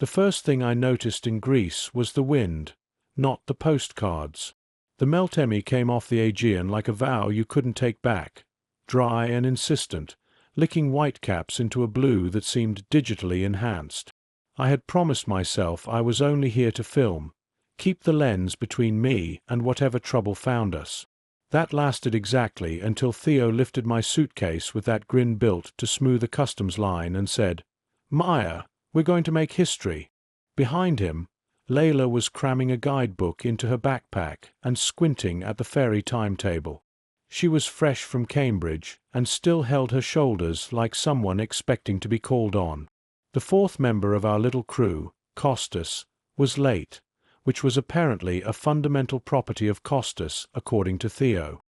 The first thing I noticed in Greece was the wind, not the postcards. The meltemi came off the Aegean like a vow you couldn't take back, dry and insistent, licking whitecaps into a blue that seemed digitally enhanced. I had promised myself I was only here to film, keep the lens between me and whatever trouble found us. That lasted exactly until Theo lifted my suitcase with that grin built to smooth a customs line and said, "Maya, we're going to make history." Behind him, Layla was cramming a guidebook into her backpack and squinting at the ferry timetable. She was fresh from Cambridge and still held her shoulders like someone expecting to be called on. The fourth member of our little crew, Costas, was late, which was apparently a fundamental property of Costas, according to Theo.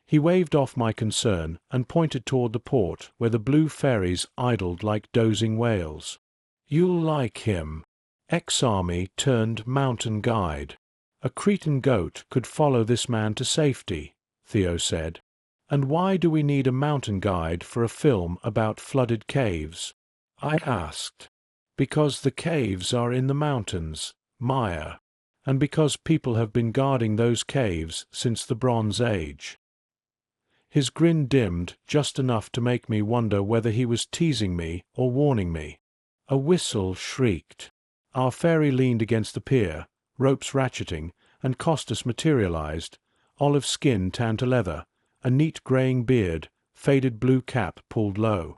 He waved off my concern and pointed toward the port where the blue ferries idled like dozing whales. "You'll like him. Ex-army turned mountain guide. A Cretan goat could follow this man to safety," Theo said. "And why do we need a mountain guide for a film about flooded caves?" I asked. "Because the caves are in the mountains, Maya, and because people have been guarding those caves since the Bronze Age." His grin dimmed just enough to make me wonder whether he was teasing me or warning me. A whistle shrieked. Our ferry leaned against the pier, ropes ratcheting, and Costas materialized, olive skin tanned to leather, a neat graying beard, faded blue cap pulled low.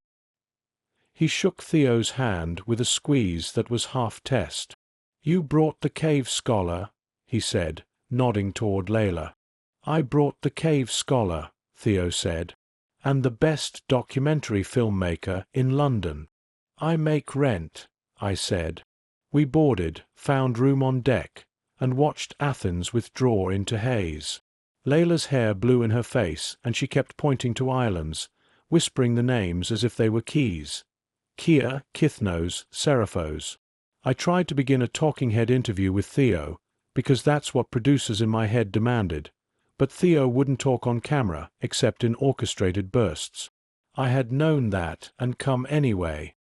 He shook Theo's hand with a squeeze that was half test. "You brought the cave scholar," he said, nodding toward Layla. "I brought the cave scholar," Theo said, "and the best documentary filmmaker in London." "I make rent," I said. We boarded, found room on deck, and watched Athens withdraw into haze. Layla's hair blew in her face, and she kept pointing to islands, whispering the names as if they were keys. Kia, Kithnos, Seraphos. I tried to begin a talking-head interview with Theo, because that's what producers in my head demanded, but Theo wouldn't talk on camera except in orchestrated bursts. I had known that and come anyway.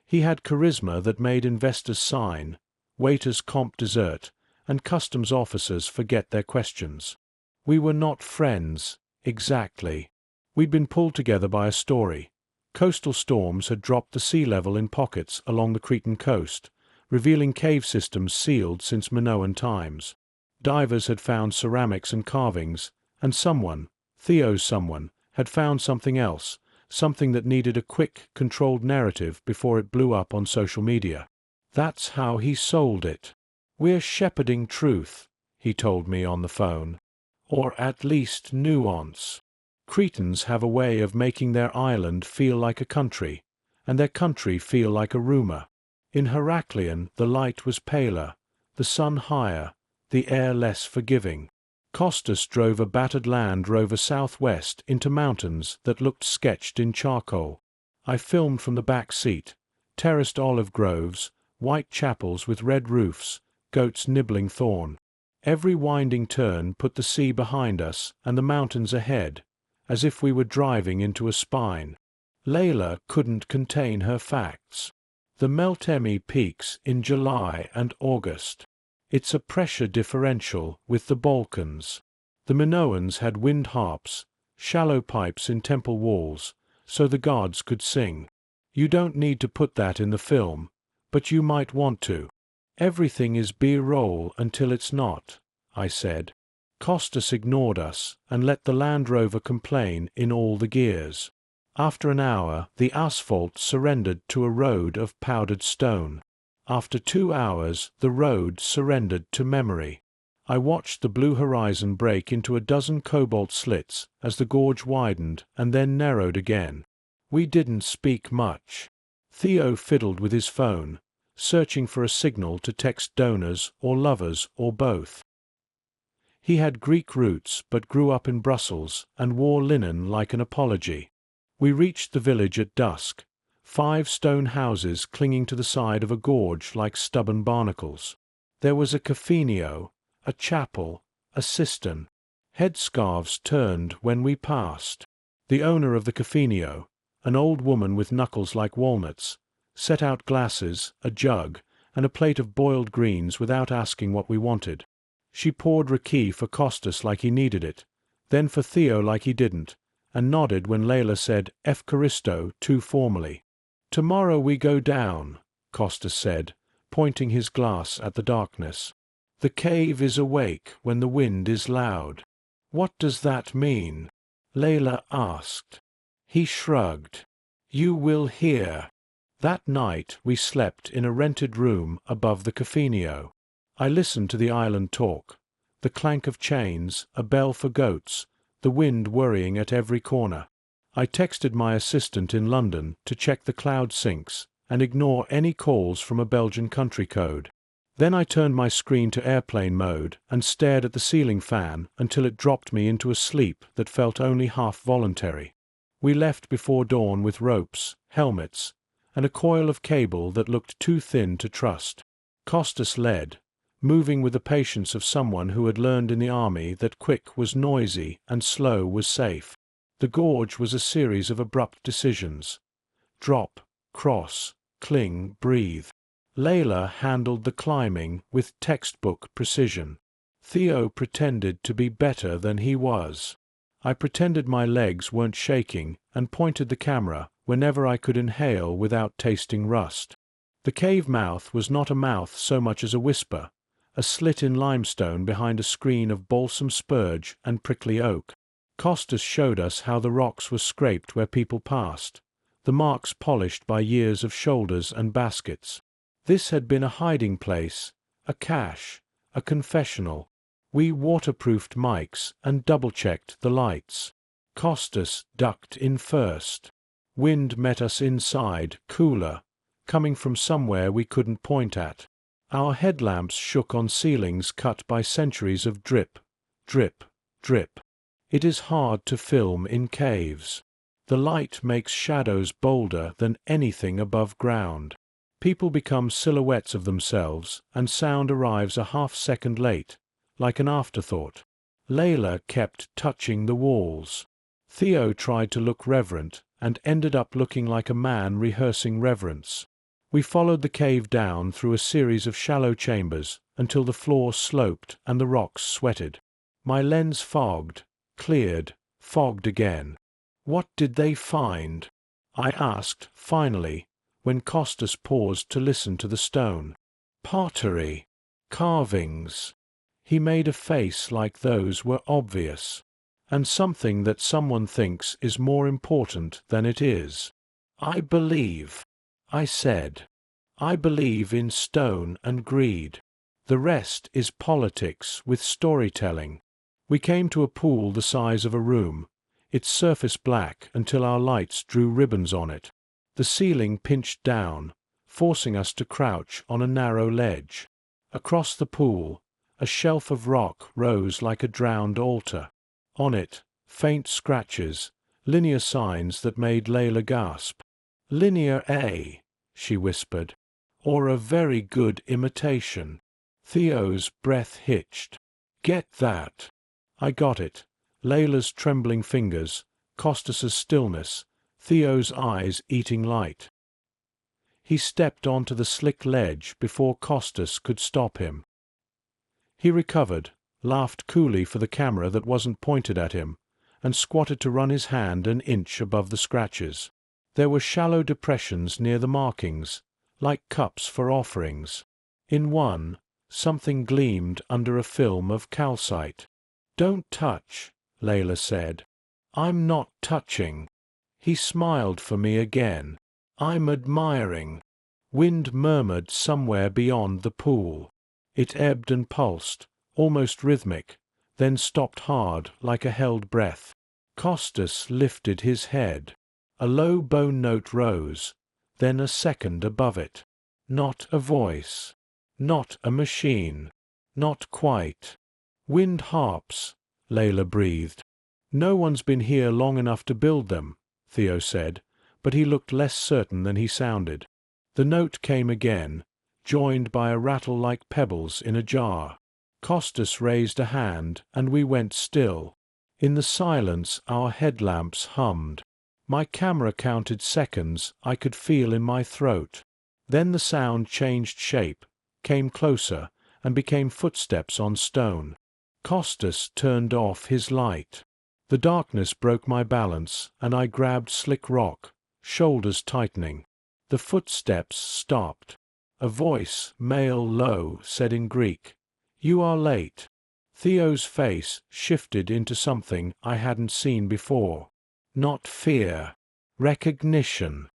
He had charisma that made investors sign, waiters comp dessert, and customs officers forget their questions. We were not friends, exactly. We'd been pulled together by a story. Coastal storms had dropped the sea level in pockets along the Cretan coast, revealing cave systems sealed since Minoan times. Divers had found ceramics and carvings, and someone, Theo's someone, had found something else, something that needed a quick, controlled narrative before it blew up on social media. That's how he sold it. "We're shepherding truth," he told me on the phone. "Or at least nuance. Cretans have a way of making their island feel like a country, and their country feel like a rumor. In Heraklion the light was paler, the sun higher, the air less forgiving. Costas drove a battered Land Rover southwest into mountains that looked sketched in charcoal. I filmed from the back seat, terraced olive groves, white chapels with red roofs, goats nibbling thorn. Every winding turn put the sea behind us and the mountains ahead, as if we were driving into a spine. Layla couldn't contain her facts. The Meltemi peaks in July and August. It's a pressure differential with the Balkans. The Minoans had wind harps, shallow pipes in temple walls, so the gods could sing. You don't need to put that in the film, but you might want to. Everything is B-roll until it's not, I said. Costas ignored us and let the Land Rover complain in all the gears. After an hour, the asphalt surrendered to a road of powdered stone. After 2 hours, the road surrendered to memory. I watched the blue horizon break into a dozen cobalt slits as the gorge widened and then narrowed again. We didn't speak much. Theo fiddled with his phone, searching for a signal to text donors or lovers or both. He had Greek roots but grew up in Brussels and wore linen like an apology. We reached the village at dusk, 5 stone houses clinging to the side of a gorge like stubborn barnacles. There was a cafenio, a chapel, a cistern. Headscarves turned when we passed. The owner of the cafenio, an old woman with knuckles like walnuts, set out glasses, a jug, and a plate of boiled greens without asking what we wanted. She poured raki for Costas like he needed it, then for Theo like he didn't, and nodded when Layla said Efcharisto too formally. "Tomorrow we go down," Costas said, pointing his glass at the darkness. "The cave is awake when the wind is loud." "What does that mean?" Layla asked. He shrugged. "You will hear." That night we slept in a rented room above the Cafenio. I listened to the island talk, the clank of chains, a bell for goats, the wind worrying at every corner. I texted my assistant in London to check the cloud sinks and ignore any calls from a Belgian country code. Then I turned my screen to airplane mode and stared at the ceiling fan until it dropped me into a sleep that felt only half voluntary. We left before dawn with ropes, helmets, and a coil of cable that looked too thin to trust. Costas led, moving with the patience of someone who had learned in the army that quick was noisy and slow was safe. The gorge was a series of abrupt decisions. Drop, cross, cling, breathe. Layla handled the climbing with textbook precision. Theo pretended to be better than he was. I pretended my legs weren't shaking and pointed the camera whenever I could inhale without tasting rust. The cave mouth was not a mouth so much as a whisper, a slit in limestone behind a screen of balsam spurge and prickly oak. Costas showed us how the rocks were scraped where people passed, the marks polished by years of shoulders and baskets. This had been a hiding place, a cache, a confessional. We waterproofed mics and double-checked the lights. Costas ducked in first. Wind met us inside, cooler, coming from somewhere we couldn't point at. Our headlamps shook on ceilings cut by centuries of drip, drip, drip. It is hard to film in caves. The light makes shadows bolder than anything above ground. People become silhouettes of themselves, and sound arrives a half-second late, like an afterthought. Layla kept touching the walls. Theo tried to look reverent and ended up looking like a man rehearsing reverence. We followed the cave down through a series of shallow chambers until the floor sloped and the rocks sweated. My lens fogged, cleared, fogged again. "What did they find?" I asked, finally, when Costas paused to listen to the stone. "Pottery. Carvings." He made a face like those were obvious. "And something that someone thinks is more important than it is." "I believe," I said. "I believe in stone and greed. The rest is politics with storytelling." We came to a pool the size of a room, its surface black until our lights drew ribbons on it. The ceiling pinched down, forcing us to crouch on a narrow ledge. Across the pool, a shelf of rock rose like a drowned altar. On it, faint scratches, linear signs that made Layla gasp. "Linear A," she whispered, "or a very good imitation." Theo's breath hitched. "Get that." I got it. Layla's trembling fingers, Costas's stillness, Theo's eyes eating light. He stepped onto the slick ledge before Costas could stop him. He recovered, laughed coolly for the camera that wasn't pointed at him, and squatted to run his hand an inch above the scratches. There were shallow depressions near the markings, like cups for offerings. In one, something gleamed under a film of calcite. "Don't touch," Layla said. "I'm not touching." He smiled for me again. "I'm admiring." Wind murmured somewhere beyond the pool. It ebbed and pulsed, almost rhythmic, then stopped hard like a held breath. Costas lifted his head. A low bone note rose, then a second above it. Not a voice. Not a machine. Not quite. "Wind harps," Layla breathed. "No one's been here long enough to build them," Theo said, but he looked less certain than he sounded. The note came again, joined by a rattle like pebbles in a jar. Costas raised a hand, and we went still. In the silence our headlamps hummed. My camera counted seconds I could feel in my throat. Then the sound changed shape, came closer, and became footsteps on stone. Costas turned off his light. The darkness broke my balance, and I grabbed slick rock, shoulders tightening. The footsteps stopped. A voice, male low, said in Greek, "You are late." Theo's face shifted into something I hadn't seen before. Not fear. Recognition.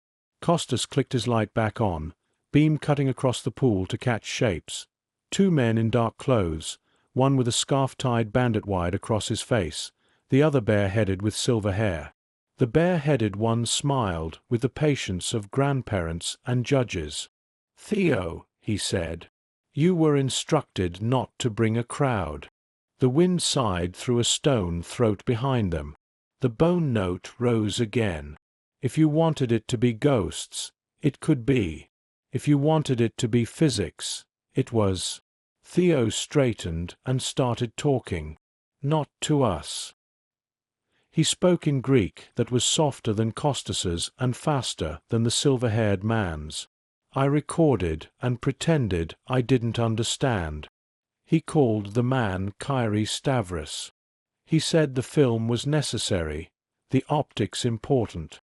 Costas clicked his light back on, beam cutting across the pool to catch shapes. Two men in dark clothes, one with a scarf tied bandit-wide across his face, the other bare-headed with silver hair. The bare-headed one smiled with the patience of grandparents and judges. "Theo," he said, "you were instructed not to bring a crowd." The wind sighed through a stone throat behind them. The bone note rose again. If you wanted it to be ghosts, it could be. If you wanted it to be physics, it was. Theo straightened and started talking. Not to us. He spoke in Greek that was softer than Costas's and faster than the silver-haired man's. I recorded and pretended I didn't understand. He called the man Kyrie Stavros. He said the film was necessary, the optics important.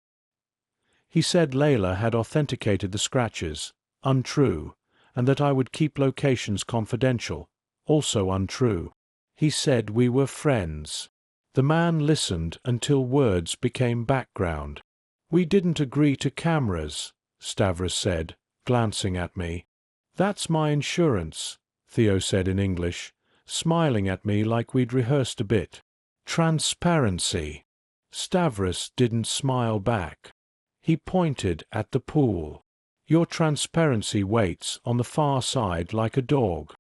He said Layla had authenticated the scratches, untrue, and that I would keep locations confidential, also untrue. He said we were friends. The man listened until words became background. "We didn't agree to cameras," Stavros said, glancing at me. "That's my insurance," Theo said in English, smiling at me like we'd rehearsed a bit. "Transparency." Stavros didn't smile back. He pointed at the pool. "Your transparency waits on the far side like a dog."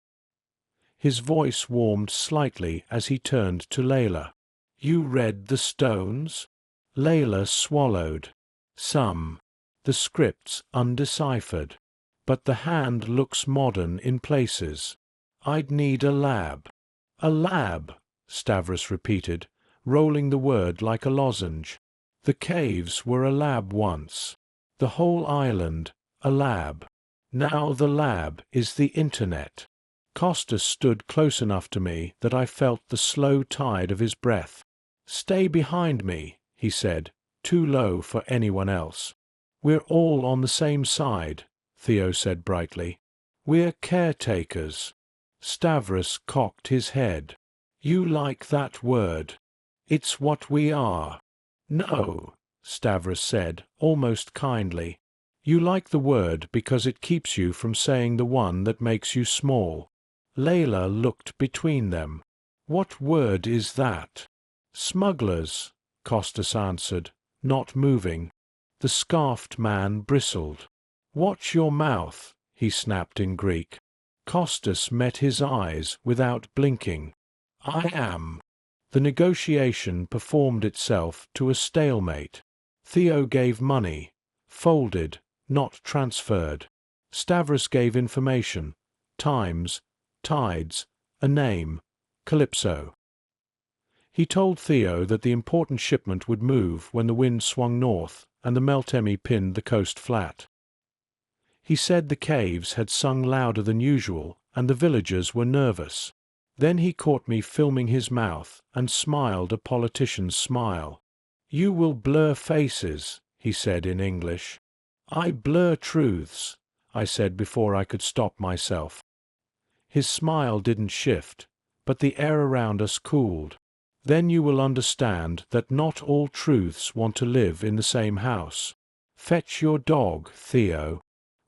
His voice warmed slightly as he turned to Layla. "You read the stones?" Layla swallowed. "Some. The script's undeciphered. But the hand looks modern in places. I'd need a lab." "A lab," Stavros repeated, rolling the word like a lozenge. "The caves were a lab once. The whole island, a lab. Now the lab is the internet." Costas stood close enough to me that I felt the slow tide of his breath. "Stay behind me," he said, too low for anyone else. "We're all on the same side," Theo said brightly. "We're caretakers." Stavros cocked his head. "You like that word. It's what we are." "No," Stavros said, almost kindly. "You like the word because it keeps you from saying the one that makes you small." Layla looked between them. "What word is that?" "Smugglers," Costas answered, not moving. The scarfed man bristled. "Watch your mouth," he snapped in Greek. Costas met his eyes without blinking. "I am." The negotiation performed itself to a stalemate. Theo gave money, folded, not transferred. Stavros gave information, times, tides, a name, Calypso. He told Theo that the important shipment would move when the wind swung north and the meltemi pinned the coast flat. He said the caves had sung louder than usual and the villagers were nervous. Then he caught me filming his mouth and smiled a politician's smile. "You will blur faces," he said in English. "I blur truths," I said before I could stop myself. His smile didn't shift, but the air around us cooled. "Then you will understand that not all truths want to live in the same house. Fetch your dog, Theo."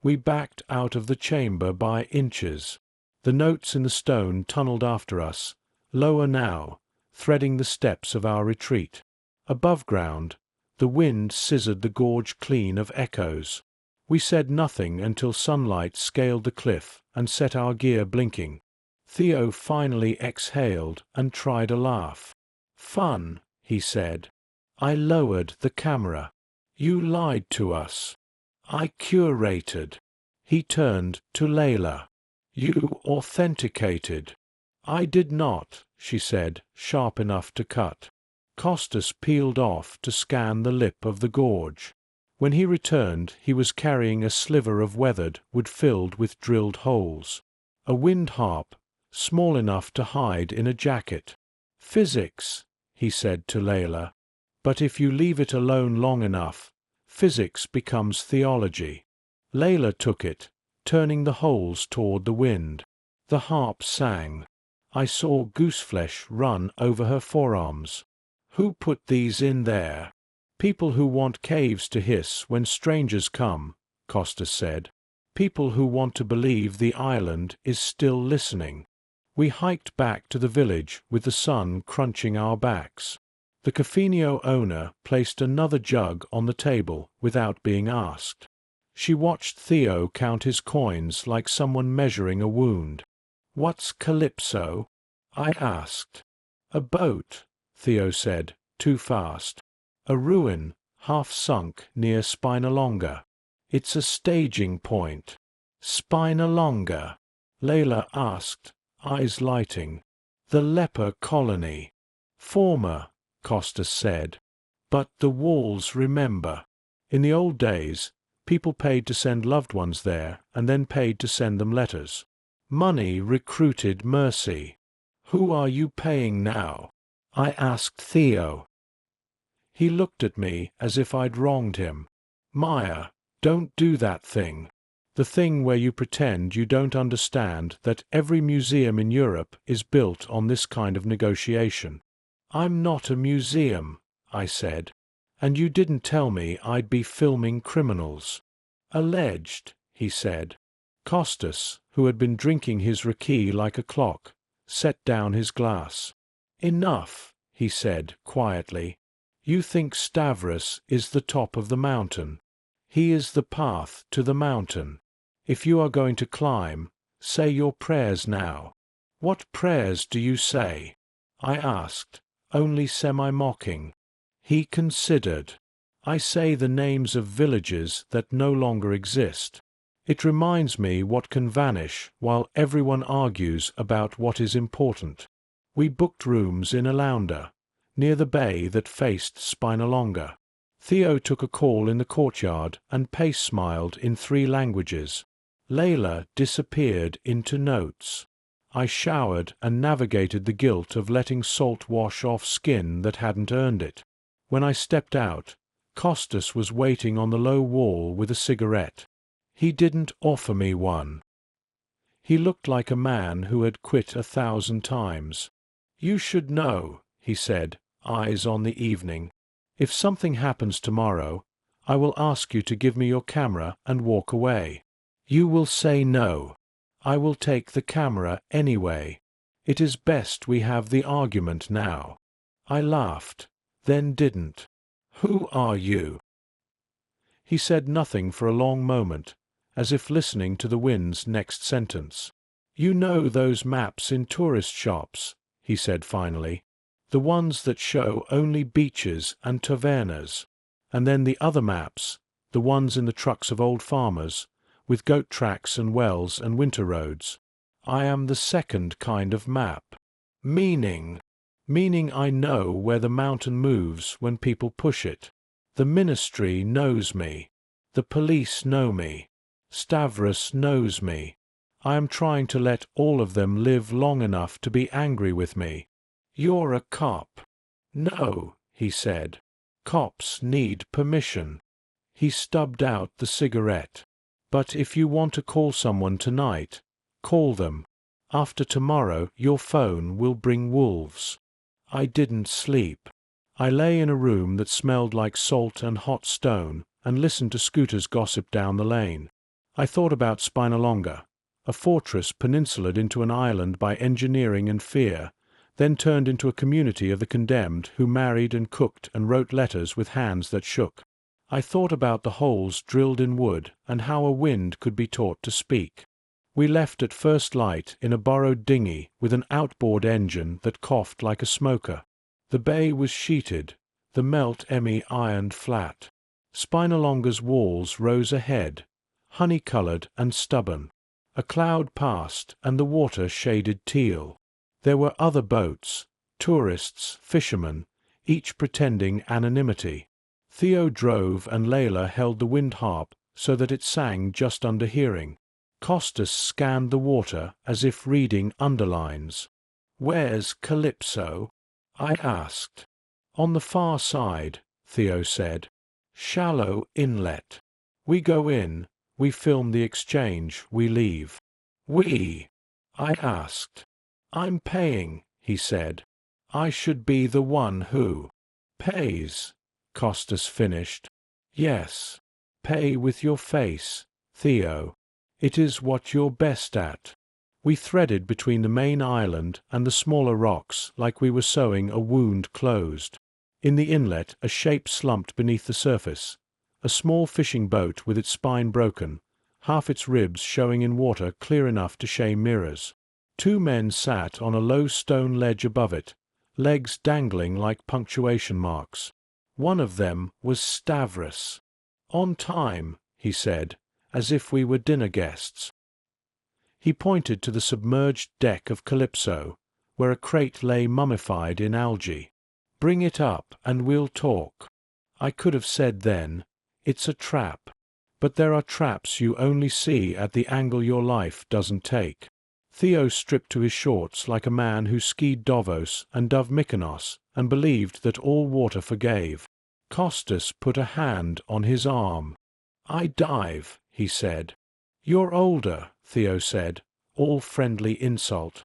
We backed out of the chamber by inches. The notes in the stone tunneled after us, lower now, threading the steps of our retreat. Above ground, the wind scissored the gorge clean of echoes. We said nothing until sunlight scaled the cliff and set our gear blinking. Theo finally exhaled and tried a laugh. "Fun," he said. "I lowered the camera. You lied to us. I curated." He turned to Layla. "You authenticated." "I did not," she said, sharp enough to cut. Costas peeled off to scan the lip of the gorge. When he returned, he was carrying a sliver of weathered wood filled with drilled holes. A wind harp, small enough to hide in a jacket. "Physics," he said to Layla. "But if you leave it alone long enough, physics becomes theology." Layla took it, turning the holes toward the wind. The harp sang. I saw gooseflesh run over her forearms. "Who put these in there?" "People who want caves to hiss when strangers come," Costas said. "People who want to believe the island is still listening." We hiked back to the village with the sun crunching our backs. The Cafenio owner placed another jug on the table without being asked. She watched Theo count his coins like someone measuring a wound. "What's Calypso?" I asked. "A boat," Theo said, too fast. "A ruin, half sunk near Spinalonga. It's a staging point." "Spinalonga?" Layla asked, eyes lighting. "The leper colony." "Former," Costas said. "But the walls remember. In the old days, people paid to send loved ones there and then paid to send them letters. Money recruited mercy. Who are you paying now?" I asked Theo. He looked at me as if I'd wronged him. "Maya, don't do that thing. The thing where you pretend you don't understand that every museum in Europe is built on this kind of negotiation." "I'm not a museum," I said. "And you didn't tell me I'd be filming criminals." "Alleged," he said. Costas, who had been drinking his raki like a clock, set down his glass. "Enough," he said quietly. "You think Stavros is the top of the mountain. He is the path to the mountain. If you are going to climb, say your prayers now." "What prayers do you say?" I asked, only semi-mocking. He considered. "I say the names of villages that no longer exist. It reminds me what can vanish while everyone argues about what is important." We booked rooms in Alaunda, near the bay that faced Spinalonga. Theo took a call in the courtyard and Pace smiled in 3 languages. Layla disappeared into notes. I showered and navigated the guilt of letting salt wash off skin that hadn't earned it. When I stepped out, Costas was waiting on the low wall with a cigarette. He didn't offer me one. He looked like a man who had quit 1,000 times. "You should know," he said, eyes on the evening. "If something happens tomorrow, I will ask you to give me your camera and walk away. You will say no. I will take the camera anyway. It is best we have the argument now." I laughed, then didn't. "Who are you?" He said nothing for a long moment, as if listening to the wind's next sentence. "You know those maps in tourist shops," he said finally. "The ones that show only beaches and tavernas. And then the other maps, the ones in the trucks of old farmers, with goat tracks and wells and winter roads. I am the second kind of map." "Meaning?" "Meaning I know where the mountain moves when people push it. The ministry knows me. The police know me. Stavros knows me. I am trying to let all of them live long enough to be angry with me." "You're a cop." "No," he said. "Cops need permission." He stubbed out the cigarette. "But if you want to call someone tonight, call them. After tomorrow your phone will bring wolves." I didn't sleep. I lay in a room that smelled like salt and hot stone and listened to scooters gossip down the lane. I thought about Spinalonga, a fortress peninsulaed into an island by engineering and fear, then turned into a community of the condemned who married and cooked and wrote letters with hands that shook. I thought about the holes drilled in wood and how a wind could be taught to speak. We left at first light in a borrowed dinghy with an outboard engine that coughed like a smoker. The bay was sheeted, the meltemi ironed flat. Spinalonga's walls rose ahead, honey-colored and stubborn. A cloud passed and the water shaded teal. There were other boats, tourists, fishermen, each pretending anonymity. Theo drove and Layla held the wind harp so that it sang just under hearing. Costas scanned the water as if reading underlines. "Where's Calypso?" I asked. "On the far side," Theo said. "Shallow inlet. We go in, we film the exchange, we leave." "We?" I asked. "I'm paying," he said. "I should be the one who pays," Costas finished. "Yes. Pay with your face, Theo. It is what you're best at." We threaded between the main island and the smaller rocks like we were sewing a wound closed. In the inlet a shape slumped beneath the surface, a small fishing boat with its spine broken, half its ribs showing in water clear enough to shame mirrors. Two men sat on a low stone ledge above it, legs dangling like punctuation marks. One of them was Stavros. "On time," he said, as if we were dinner guests. He pointed to the submerged deck of Calypso, where a crate lay mummified in algae. "Bring it up and we'll talk." I could have said then, "It's a trap." But there are traps you only see at the angle your life doesn't take. Theo stripped to his shorts like a man who skied Davos and dove Mykonos and believed that all water forgave. Costas put a hand on his arm. "I dive," he said. "You're older," Theo said, all friendly insult.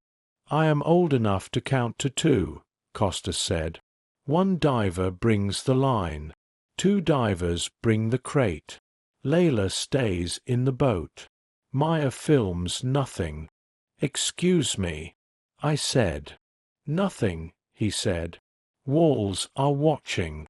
"I am old enough to count to 2, Costas said. "One diver brings the line. 2 divers bring the crate. Layla stays in the boat. Maya films nothing." "Excuse me," I said. "Nothing," he said. "Walls are watching."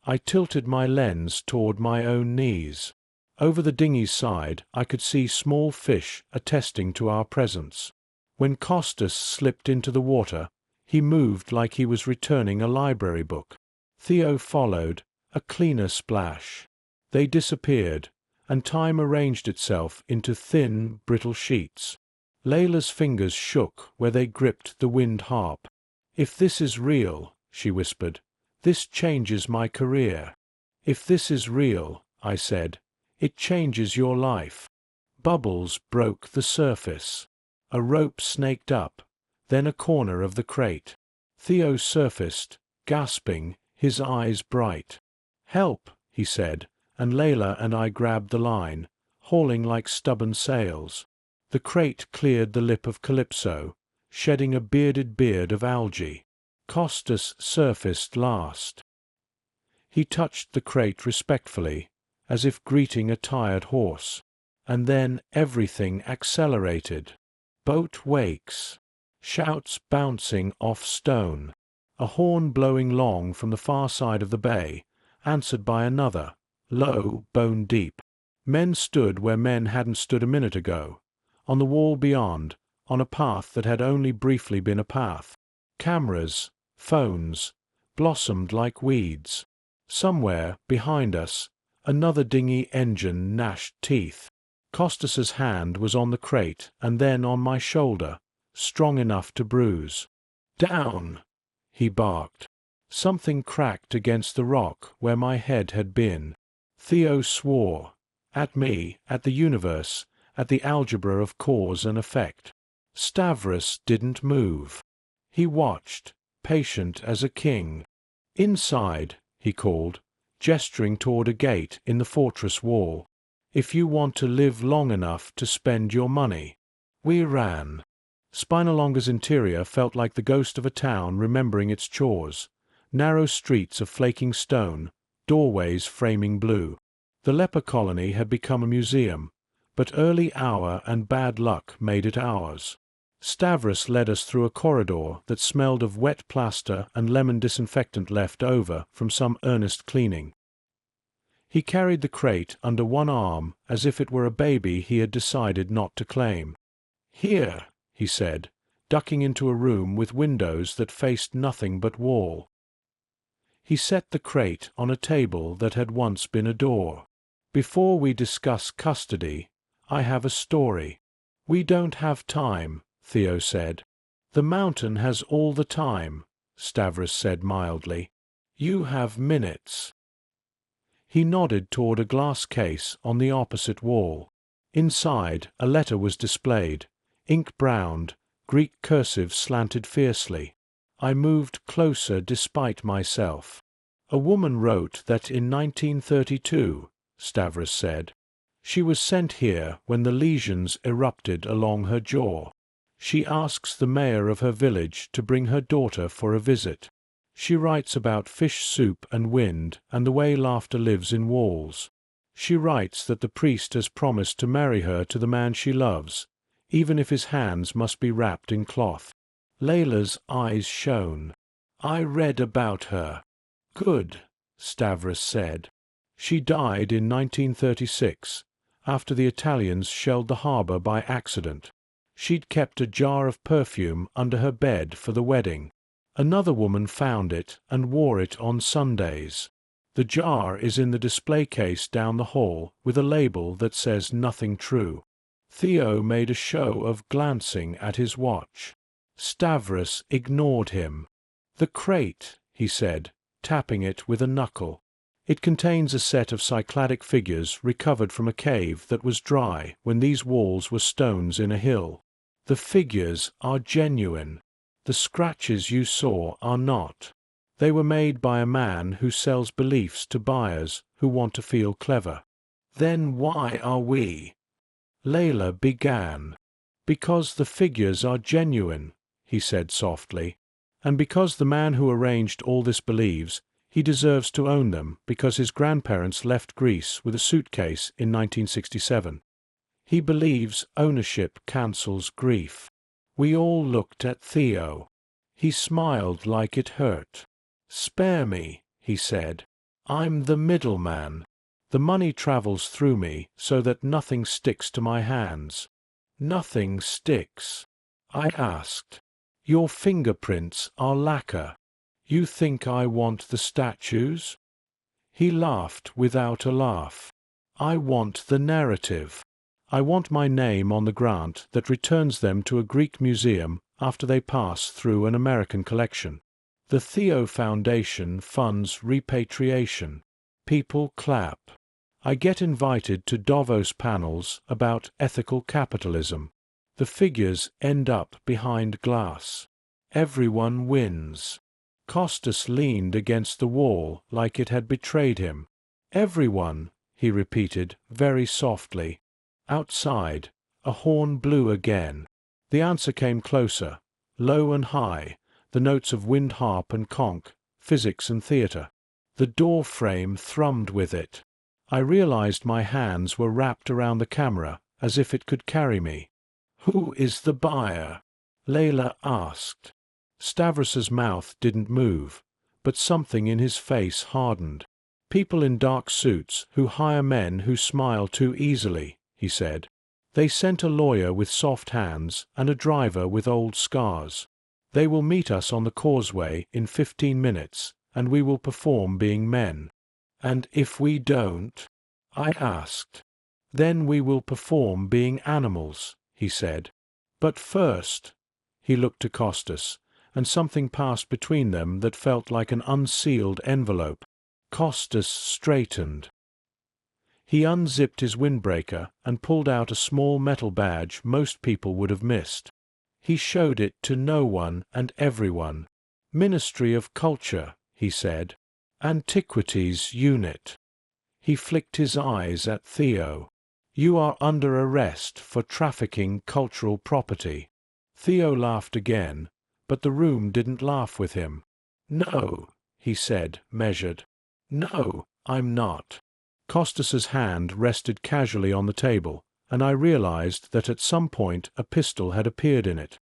I tilted my lens toward my own knees. Over the dinghy's side I could see small fish attesting to our presence. When Costas slipped into the water, he moved like he was returning a library book. Theo followed, a cleaner splash. They disappeared, and time arranged itself into thin, brittle sheets. Layla's fingers shook where they gripped the wind harp. "If this is real," she whispered, "this changes my career." "If this is real," I said, "it changes your life." Bubbles broke the surface. A rope snaked up, then a corner of the crate. Theo surfaced, gasping, his eyes bright. "Help," he said, and Layla and I grabbed the line, hauling like stubborn sails. The crate cleared the lip of Calypso, shedding a bearded beard of algae. Costas surfaced last. He touched the crate respectfully, as if greeting a tired horse. And then everything accelerated. Boat wakes. Shouts bouncing off stone. A horn blowing long from the far side of the bay, answered by another, low, bone deep. Men stood where men hadn't stood a minute ago, on the wall beyond, on a path that had only briefly been a path. Cameras, phones, blossomed like weeds. Somewhere, behind us, another dinghy engine gnashed teeth. Costas's hand was on the crate and then on my shoulder, strong enough to bruise. "Down!" he barked. Something cracked against the rock where my head had been. Theo swore. At me, at the universe, at the algebra of cause and effect. Stavros didn't move. He watched, patient as a king. "Inside," he called, gesturing toward a gate in the fortress wall. "If you want to live long enough to spend your money." We ran. Spinalonga's interior felt like the ghost of a town remembering its chores. Narrow streets of flaking stone, doorways framing blue. The leper colony had become a museum, but early hour and bad luck made it ours. Stavros led us through a corridor that smelled of wet plaster and lemon disinfectant left over from some earnest cleaning. He carried the crate under one arm as if it were a baby he had decided not to claim. "Here," he said, ducking into a room with windows that faced nothing but wall. He set the crate on a table that had once been a door. "Before we discuss custody, I have a story." "We don't have time," Theo said. "The mountain has all the time," Stavros said mildly. You have minutes." He nodded toward a glass case on the opposite wall. Inside, a letter was displayed, ink-browned, Greek cursive slanted fiercely. I moved closer despite myself. "A woman wrote that in 1932, Stavros said. She was sent here when the lesions erupted along her jaw. She asks the mayor of her village to bring her daughter for a visit. She writes about fish soup and wind and the way laughter lives in walls. She writes that the priest has promised to marry her to the man she loves, even if his hands must be wrapped in cloth." Layla's eyes shone. "I read about her." "Good," Stavros said. "She died in 1936, after the Italians shelled the harbor by accident. She'd kept a jar of perfume under her bed for the wedding. Another woman found it and wore it on Sundays. The jar is in the display case down the hall with a label that says nothing true." Theo made a show of glancing at his watch. Stavros ignored him. "The crate," he said, tapping it with a knuckle. "It contains a set of Cycladic figures recovered from a cave that was dry when these walls were stones in a hill. The figures are genuine. The scratches you saw are not. They were made by a man who sells beliefs to buyers who want to feel clever." "Then why are we—" Layla began. "Because the figures are genuine," he said softly, "and because the man who arranged all this believes he deserves to own them because his grandparents left Greece with a suitcase in 1967. He believes ownership cancels grief." We all looked at Theo. He smiled like it hurt. "Spare me," he said. "I'm the middleman. The money travels through me so that nothing sticks to my hands." "Nothing sticks?" I asked. "Your fingerprints are lacquer. You think I want the statues?" He laughed without a laugh. "I want the narrative. I want my name on the grant that returns them to a Greek museum after they pass through an American collection. The Theo Foundation funds repatriation. People clap. I get invited to Davos panels about ethical capitalism. The figures end up behind glass. Everyone wins." Costas leaned against the wall like it had betrayed him. "Everyone," he repeated very softly. Outside, a horn blew again. The answer came closer, low and high, the notes of wind harp and conch, physics and theatre. The door frame thrummed with it. I realized my hands were wrapped around the camera as if it could carry me. "Who is the buyer?" Layla asked. Stavros's mouth didn't move, but something in his face hardened. "People in dark suits who hire men who smile too easily," he said. "They sent a lawyer with soft hands and a driver with old scars. They will meet us on the causeway in 15 minutes, and we will perform being men." "And if we don't?" I asked. "Then we will perform being animals," he said. "But first—" He looked to Costas, and something passed between them that felt like an unsealed envelope. Costas straightened. He unzipped his windbreaker and pulled out a small metal badge most people would have missed. He showed it to no one and everyone. "Ministry of Culture," he said. "Antiquities Unit." He flicked his eyes at Theo. "You are under arrest for trafficking cultural property." Theo laughed again, but the room didn't laugh with him. "No," he said, measured. "No, I'm not." Costas's hand rested casually on the table, and I realized that at some point a pistol had appeared in it.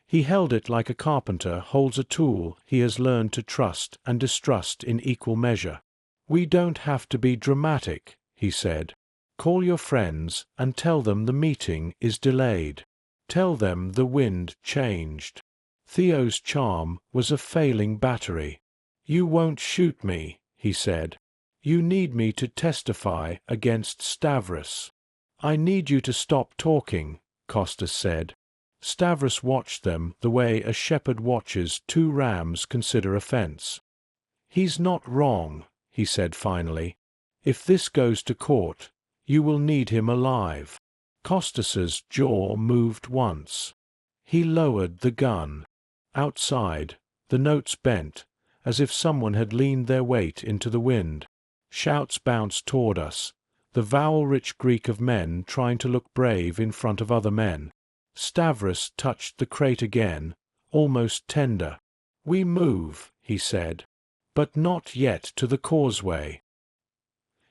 He held it like a carpenter holds a tool he has learned to trust and distrust in equal measure. "We don't have to be dramatic," he said. "Call your friends and tell them the meeting is delayed. Tell them the wind changed." Theo's charm was a failing battery. "You won't shoot me," he said. "You need me to testify against Stavros." "I need you to stop talking," Costas said. Stavros watched them the way a shepherd watches two rams consider a fence. "He's not wrong," he said finally. "If this goes to court, you will need him alive." Costas's jaw moved once. He lowered the gun. Outside, the notes bent, as if someone had leaned their weight into the wind. Shouts bounced toward us, the vowel-rich Greek of men trying to look brave in front of other men. Stavros touched the crate again, almost tender. "We move," he said, "but not yet to the causeway."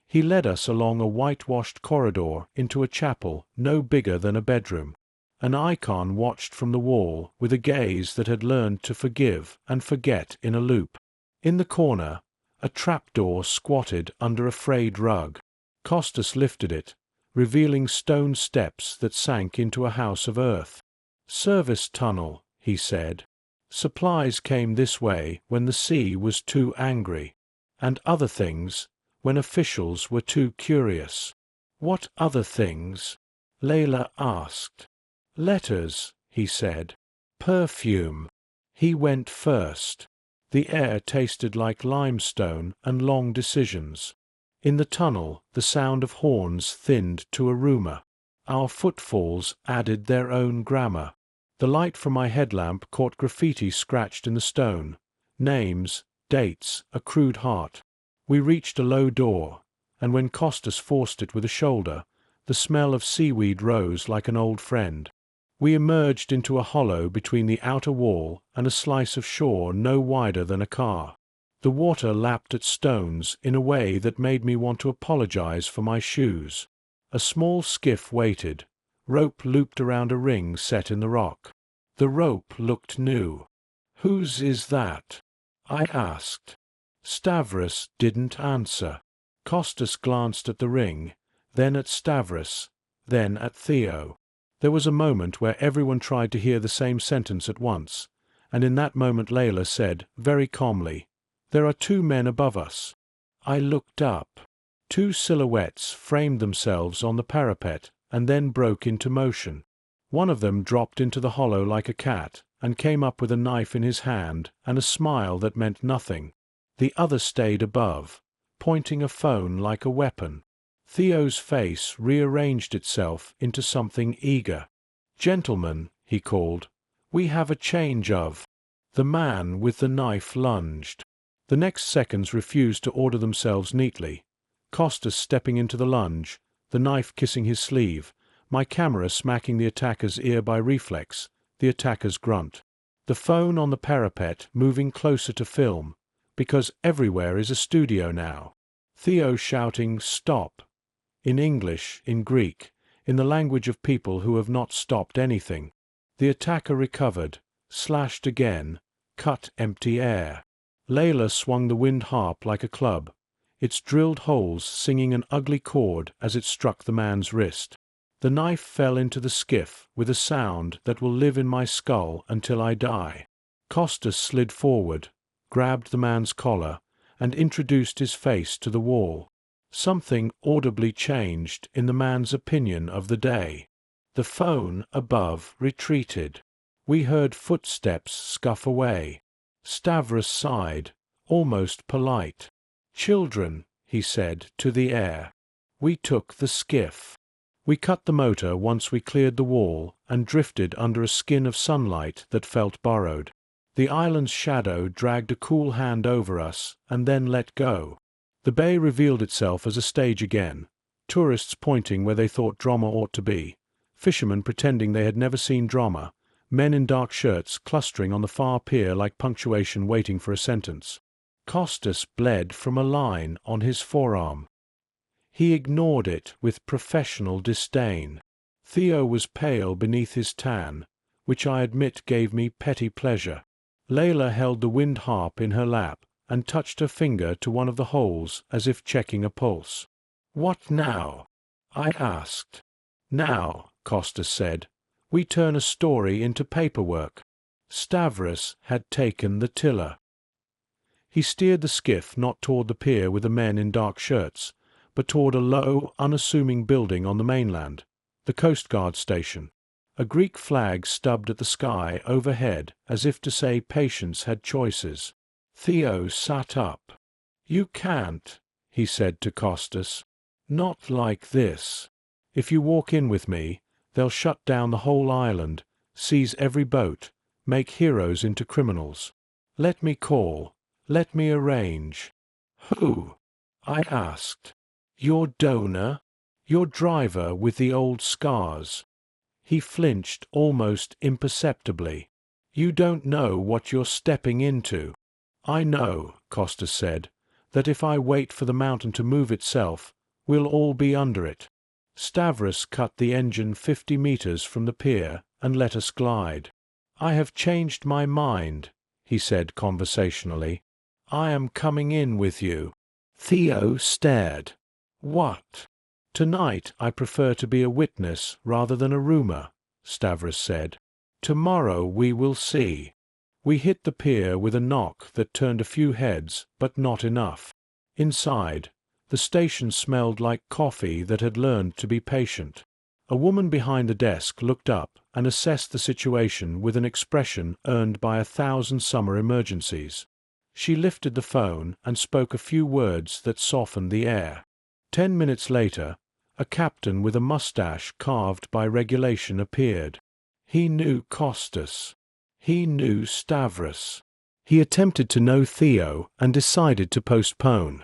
He led us along a whitewashed corridor into a chapel no bigger than a bedroom. An icon watched from the wall with a gaze that had learned to forgive and forget in a loop. In the corner, a trapdoor squatted under a frayed rug. Costas lifted it, revealing stone steps that sank into a house of earth. "Service tunnel," he said. "Supplies came this way when the sea was too angry. And other things, when officials were too curious." "What other things?" Layla asked. "Letters," he said. "Perfume." He went first. The air tasted like limestone and long decisions. In the tunnel, the sound of horns thinned to a rumor. Our footfalls added their own grammar. The light from my headlamp caught graffiti scratched in the stone. Names, dates, a crude heart. We reached a low door, and when Costas forced it with a shoulder, the smell of seaweed rose like an old friend. We emerged into a hollow between the outer wall and a slice of shore no wider than a car. The water lapped at stones in a way that made me want to apologize for my shoes. A small skiff waited, rope looped around a ring set in the rock. The rope looked new. "Whose is that?" I asked. Stavros didn't answer. Costas glanced at the ring, then at Stavros, then at Theo. There was a moment where everyone tried to hear the same sentence at once, and in that moment Layla said, very calmly, "There are two men above us." I looked up. Two silhouettes framed themselves on the parapet and then broke into motion. One of them dropped into the hollow like a cat and came up with a knife in his hand and a smile that meant nothing. The other stayed above, pointing a phone like a weapon. Theo's face rearranged itself into something eager. "Gentlemen," he called, "we have a change of—" The man with the knife lunged. The next seconds refused to order themselves neatly. Costas stepping into the lunge, the knife kissing his sleeve, my camera smacking the attacker's ear by reflex, the attacker's grunt. The phone on the parapet moving closer to film, because everywhere is a studio now. Theo shouting, "Stop!" in English, in Greek, in the language of people who have not stopped anything. The attacker recovered, slashed again, cut empty air. Layla swung the wind harp like a club, its drilled holes singing an ugly chord as it struck the man's wrist. The knife fell into the skiff with a sound that will live in my skull until I die. Costas slid forward, grabbed the man's collar, and introduced his face to the wall. Something audibly changed in the man's opinion of the day. The phone above retreated. We heard footsteps scuff away. Stavros sighed, almost polite. "Children," he said to the air. We took the skiff. We cut the motor once we cleared the wall and drifted under a skin of sunlight that felt borrowed. The island's shadow dragged a cool hand over us and then let go. The bay revealed itself as a stage again, tourists pointing where they thought drama ought to be, fishermen pretending they had never seen drama, men in dark shirts clustering on the far pier like punctuation waiting for a sentence. Costas bled from a line on his forearm. He ignored it with professional disdain. Theo was pale beneath his tan, which I admit gave me petty pleasure. Layla held the wind harp in her lap and touched her finger to one of the holes as if checking a pulse. "What now?" I asked. "Now," Costas said, "we turn a story into paperwork." Stavros had taken the tiller. He steered the skiff not toward the pier with the men in dark shirts, but toward a low, unassuming building on the mainland, the Coast Guard station. A Greek flag stubbed at the sky overhead as if to say patience had choices. Theo sat up. "You can't," he said to Costas. "Not like this. If you walk in with me, they'll shut down the whole island, seize every boat, make heroes into criminals. Let me call. Let me arrange." "Who?" I asked. "Your donor? Your driver with the old scars?" He flinched almost imperceptibly. "You don't know what you're stepping into." "I know," Costas said, "that if I wait for the mountain to move itself, we'll all be under it." Stavros cut the engine 50 meters from the pier and let us glide. "I have changed my mind," he said conversationally. "I am coming in with you." Theo stared. "What?" "Tonight I prefer to be a witness rather than a rumor," Stavros said. "Tomorrow we will see." We hit the pier with a knock that turned a few heads, but not enough. Inside, the station smelled like coffee that had learned to be patient. A woman behind the desk looked up and assessed the situation with an expression earned by 1,000 summer emergencies. She lifted the phone and spoke a few words that softened the air. 10 minutes later, a captain with a mustache carved by regulation appeared. He knew Costas. He knew Stavros. He attempted to know Theo and decided to postpone.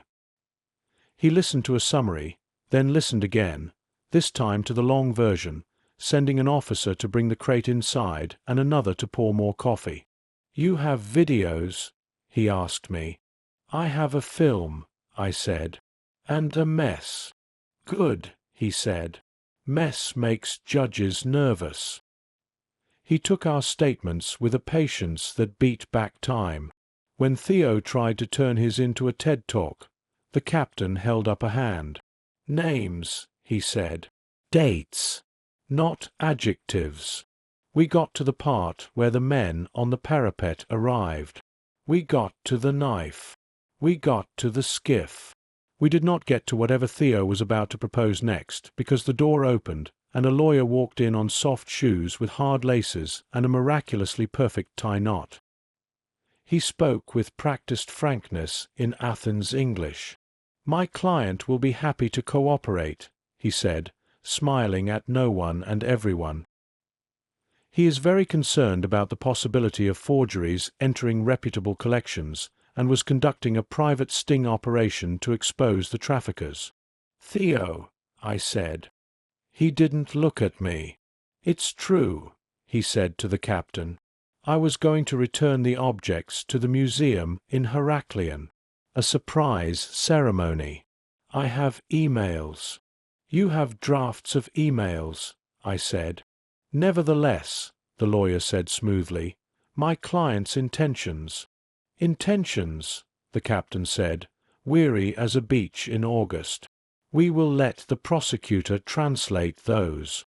He listened to a summary, then listened again, this time to the long version, sending an officer to bring the crate inside and another to pour more coffee. "You have videos?" he asked me. "I have a film," I said. "And a mess." "Good," he said. "Mess makes judges nervous." He took our statements with a patience that beat back time. When Theo tried to turn his into a TED Talk, the captain held up a hand. "Names," he said. "Dates. Not adjectives." We got to the part where the men on the parapet arrived. We got to the knife. We got to the skiff. We did not get to whatever Theo was about to propose next, because the door opened and a lawyer walked in on soft shoes with hard laces and a miraculously perfect tie knot. He spoke with practiced frankness in Athens English. "My client will be happy to cooperate," he said, smiling at no one and everyone. "He is very concerned about the possibility of forgeries entering reputable collections and was conducting a private sting operation to expose the traffickers." "Theo," I said. He didn't look at me. "It's true," he said to the captain. "I was going to return the objects to the museum in Heraklion. A surprise ceremony. I have emails." "You have drafts of emails," I said. "Nevertheless," the lawyer said smoothly, "my client's intentions." "Intentions," the captain said, weary as a beach in August. "We will let the prosecutor translate those."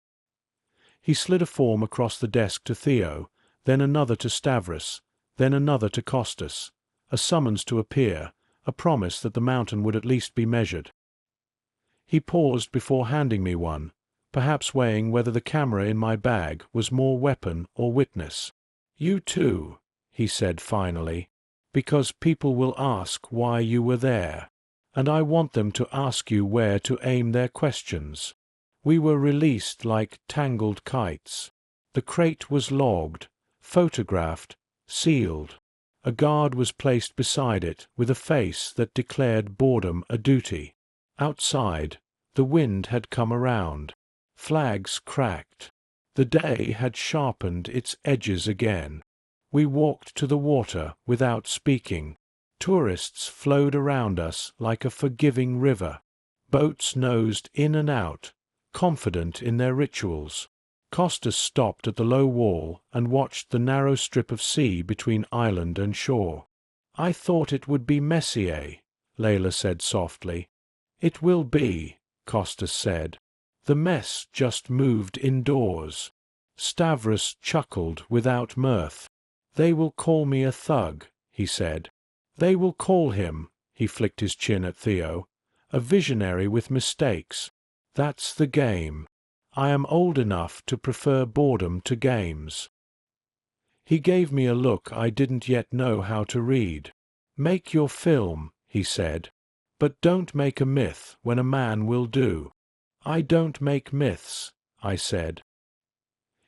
He slid a form across the desk to Theo, then another to Stavros, then another to Costas, a summons to appear, a promise that the mountain would at least be measured. He paused before handing me one, perhaps weighing whether the camera in my bag was more weapon or witness. "You too," he said finally, "because people will ask why you were there. And I want them to ask you where to aim their questions. We were released like tangled kites. The crate was logged, photographed, sealed. A guard was placed beside it with a face that declared boredom a duty. Outside, the wind had come around. Flags cracked. The day had sharpened its edges again. We walked to the water without speaking. Tourists flowed around us like a forgiving river. Boats nosed in and out, confident in their rituals. Costas stopped at the low wall and watched the narrow strip of sea between island and shore. "I thought it would be Messier," Layla said softly. "It will be," Costas said. "The mess just moved indoors." Stavros chuckled without mirth. "They will call me a thug," he said. "They will call him," he flicked his chin at Theo, "a visionary with mistakes. That's the game. I am old enough to prefer boredom to games." He gave me a look I didn't yet know how to read. Make your film, he said. But don't make a myth when a man will do. I don't make myths, I said.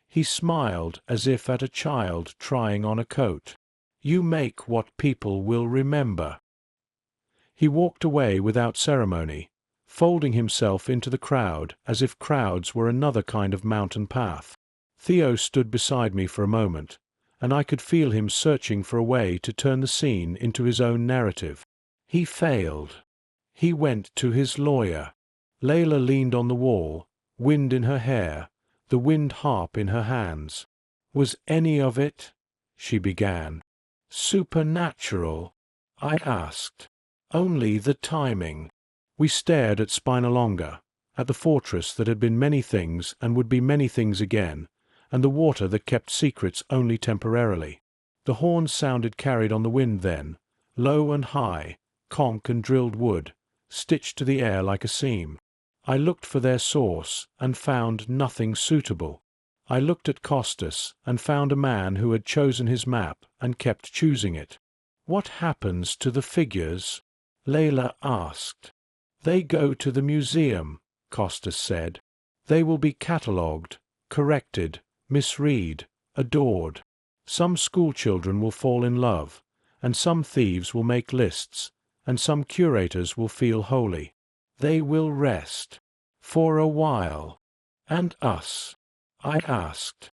He smiled as if at a child trying on a coat. You make what people will remember. He walked away without ceremony, folding himself into the crowd as if crowds were another kind of mountain path. Theo stood beside me for a moment, and I could feel him searching for a way to turn the scene into his own narrative. He failed. He went to his lawyer. Layla leaned on the wall, wind in her hair, the wind harp in her hands. Was any of it, she began, supernatural? I asked. Only the timing. We stared at Spinalonga, at the fortress that had been many things and would be many things again, and the water that kept secrets only temporarily. The horns sounded carried on the wind then, low and high, conch and drilled wood, stitched to the air like a seam. I looked for their source and found nothing suitable. I looked at Costas and found a man who had chosen his map and kept choosing it. What happens to the figures? Layla asked. They go to the museum, Costas said. They will be catalogued, corrected, misread, adored. Some schoolchildren will fall in love, and some thieves will make lists, and some curators will feel holy. They will rest. For a while. And us? I asked.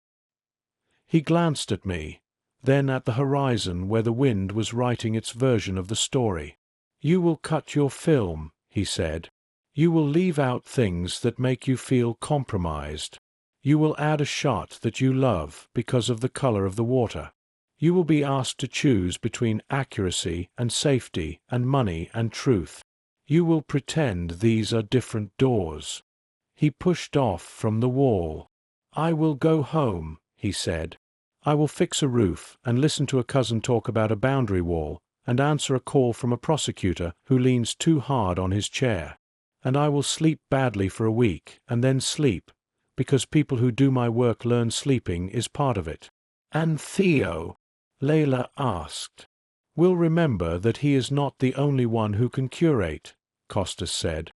He glanced at me, then at the horizon where the wind was writing its version of the story. You will cut your film, he said. You will leave out things that make you feel compromised. You will add a shot that you love because of the color of the water. You will be asked to choose between accuracy and safety and money and truth. You will pretend these are different doors. He pushed off from the wall. I will go home, he said. I will fix a roof and listen to a cousin talk about a boundary wall and answer a call from a prosecutor who leans too hard on his chair. And I will sleep badly for a week and then sleep, because people who do my work learn sleeping is part of it. And Theo? Layla asked. We'll remember that he is not the only one who can curate, Costas said.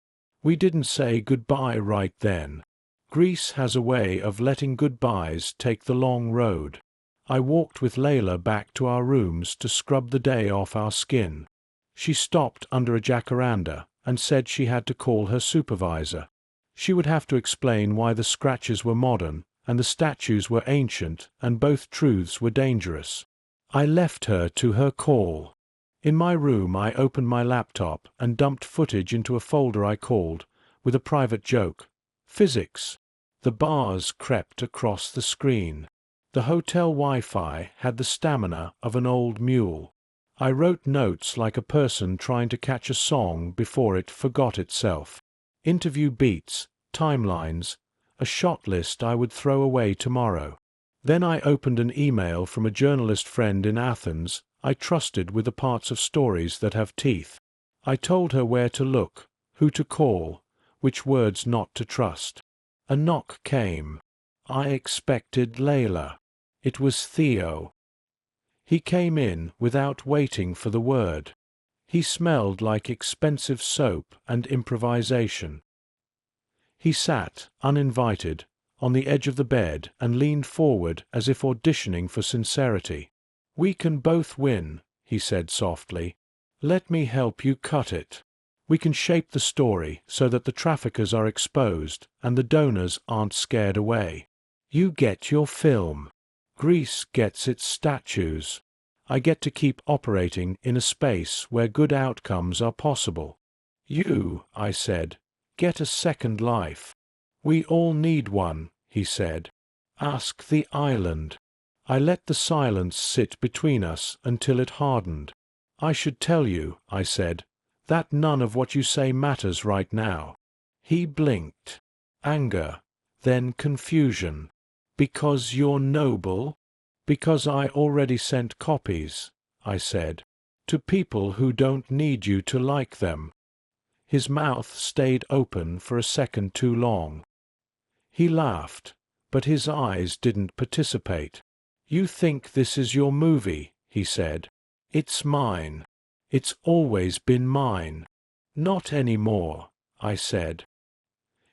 We didn't say goodbye right then. Greece has a way of letting goodbyes take the long road. I walked with Layla back to our rooms to scrub the day off our skin. She stopped under a jacaranda and said she had to call her supervisor. She would have to explain why the scratches were modern and the statues were ancient and both truths were dangerous. I left her to her call. In my room I opened my laptop and dumped footage into a folder I called, with a private joke, Physics. The bars crept across the screen. The hotel Wi-Fi had the stamina of an old mule. I wrote notes like a person trying to catch a song before it forgot itself. Interview beats, timelines, a shot list I would throw away tomorrow. Then I opened an email from a journalist friend in Athens I trusted with the parts of stories that have teeth. I told her where to look, who to call, which words not to trust. A knock came. I expected Layla. It was Theo. He came in without waiting for the word. He smelled like expensive soap and improvisation. He sat, uninvited, on the edge of the bed and leaned forward as if auditioning for sincerity. We can both win, he said softly. Let me help you cut it. We can shape the story so that the traffickers are exposed and the donors aren't scared away. You get your film. Greece gets its statues. I get to keep operating in a space where good outcomes are possible. You, I said, get a second life. We all need one, he said. Ask the island. I let the silence sit between us until it hardened. I should tell you, I said, that none of what you say matters right now. He blinked. Anger, then confusion. Because you're noble? Because I already sent copies, I said, to people who don't need you to like them. His mouth stayed open for a second too long. He laughed, but his eyes didn't participate. You think this is your movie, he said. It's mine. It's always been mine." "Not anymore," I said.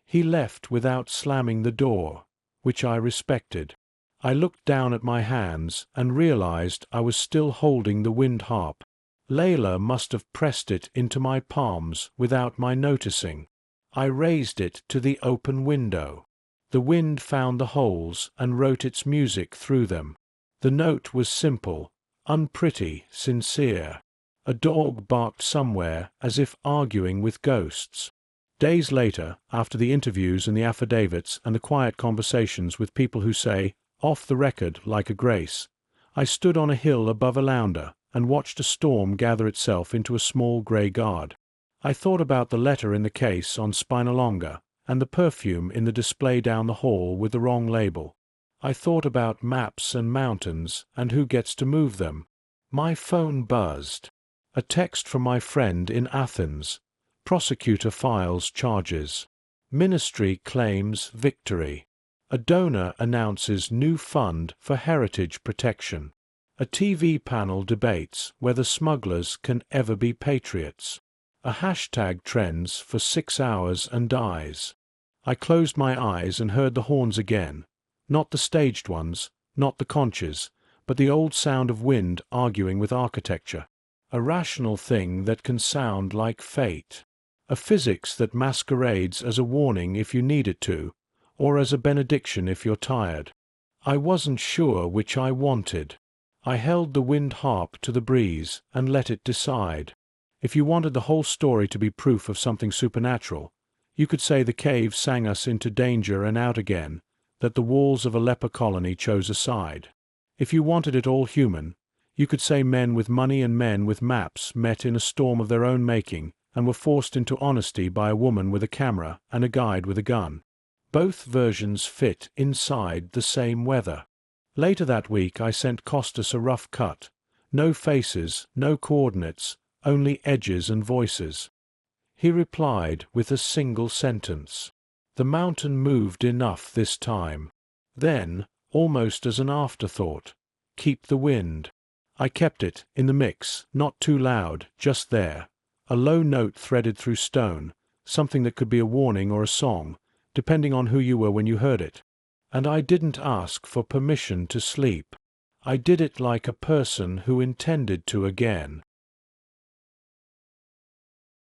He left without slamming the door, which I respected. I looked down at my hands and realized I was still holding the wind harp. Layla must have pressed it into my palms without my noticing. I raised it to the open window. The wind found the holes and wrote its music through them. The note was simple, unpretty, sincere. A dog barked somewhere as if arguing with ghosts. Days later, after the interviews and the affidavits and the quiet conversations with people who say, "off the record like a grace," I stood on a hill above Alaunda and watched a storm gather itself into a small grey guard. I thought about the letter in the case on Spinalonga and the perfume in the display down the hall with the wrong label. I thought about maps and mountains and who gets to move them. My phone buzzed. A text from my friend in Athens. Prosecutor files charges. Ministry claims victory. A donor announces new fund for heritage protection. A TV panel debates whether smugglers can ever be patriots. A hashtag trends for 6 hours and dies. I closed my eyes and heard the horns again. Not the staged ones, not the conches, but the old sound of wind arguing with architecture. A rational thing that can sound like fate. A physics that masquerades as a warning if you need it to, or as a benediction if you're tired. I wasn't sure which I wanted. I held the wind harp to the breeze and let it decide. If you wanted the whole story to be proof of something supernatural, you could say the cave sang us into danger and out again, that the walls of a leper colony chose a side. If you wanted it all human, you could say men with money and men with maps met in a storm of their own making and were forced into honesty by a woman with a camera and a guide with a gun. Both versions fit inside the same weather. Later that week I sent Costas a rough cut. No faces, no coordinates, only edges and voices. He replied with a single sentence. The mountain moved enough this time. Then, almost as an afterthought, keep the wind. I kept it in the mix, not too loud, just there. A low note threaded through stone, something that could be a warning or a song, depending on who you were when you heard it. And I didn't ask for permission to sleep. I did it like a person who intended to again.